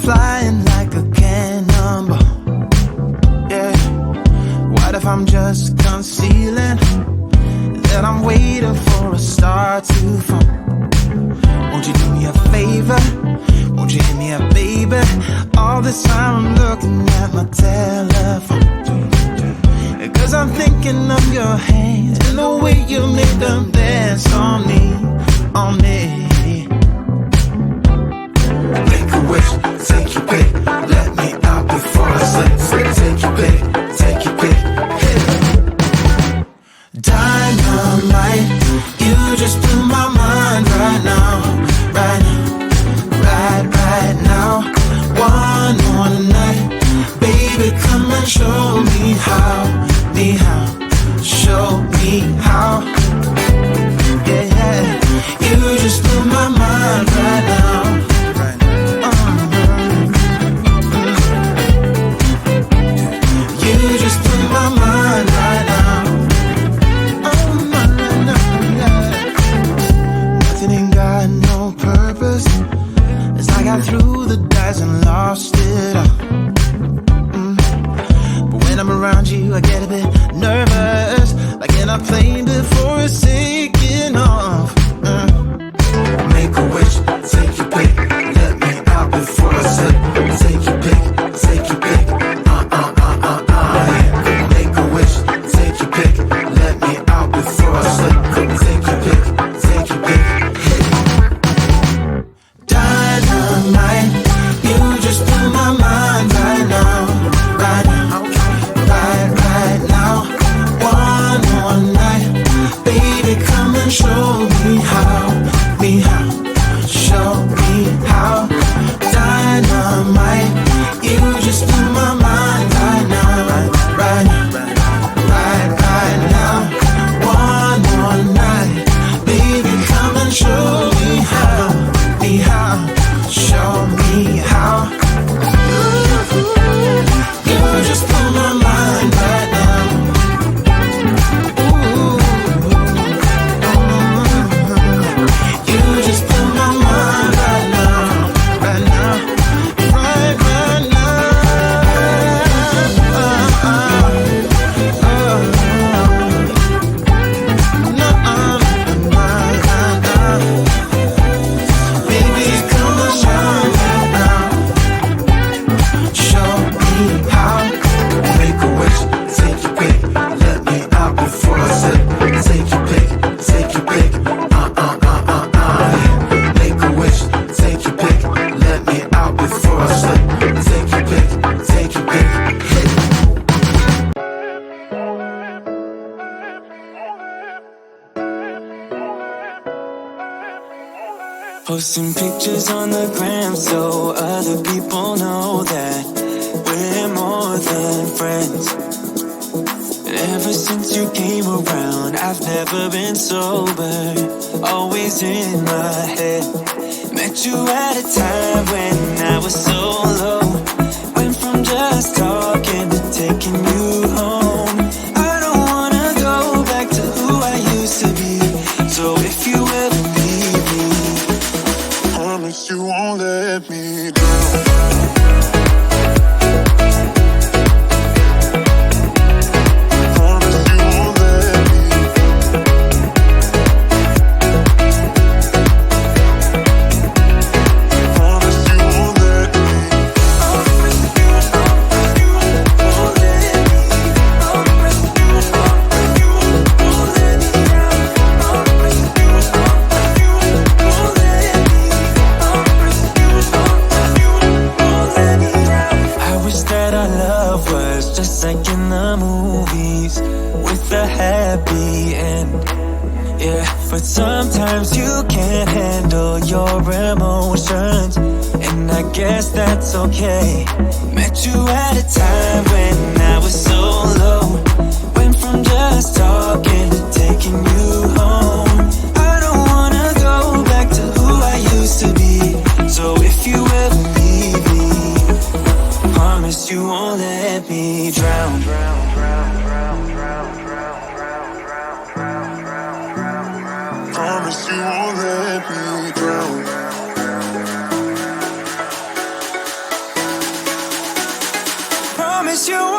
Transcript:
flying like a cannonball? Yeah. What if I'm just concealing that I'm waiting for a star to fall? Won't you do me a favor? Won't you hit me up, baby? All this time I'm looking at my telephone, 'cause I'm thinking of your hands and the way you make them dance on me, on me. Make a wish, take your pick, let me out before I slip. Take your pick, take your pick, hit it. Dynamite, you just blew my mind right now, right now, right now. One more night, baby, come and show me how, show me how. Yeah, yeah, you just blew my mind right now. You just blew my mind right now. Oh, no, yeah. Nothing ain't got no purpose. It's like I threw the dice and lost it all. But when I'm around you, I get a bit nervous, like in a plane before it's taking off. Make a wish, take your pick, let me out before I slip. Take your pick, take your pick. Make a wish, take your pick, let me out before I slip. Take your pick, take your pick. Dynamite, you just blew my mind right now, right now, right now. One more night, baby, come and show me how, show me how. Dynamite, you just blew my mind right now, right now. One more night, baby, come and show me how, show me how. You just blew my mind right now. You just blew my mind right now, right now, right now. Baby, come and show me now, show me how. Make a wish, take your pick, let me out before I slip. Take your pick, take your pick. Make a wish, take your pick, let me out before I slip. Take your pick, take your pick. Posting pictures on the gram so other people know that we're more than friends. Ever since you came around, I've never been sober, always in my head. Met you at a time when I was so low, went from just talking to taking you home. I don't wanna go back to who I used to be, so if you ever leave me, promise you won't let me down. But sometimes you can't handle your emotions, and I guess that's okay. Met you at a time when I was so low, went from just talking to taking you home. I don't wanna go back to who I used to be, so if you ever leave me, promise you won't let me drown. Promise you won't let me drown. promise you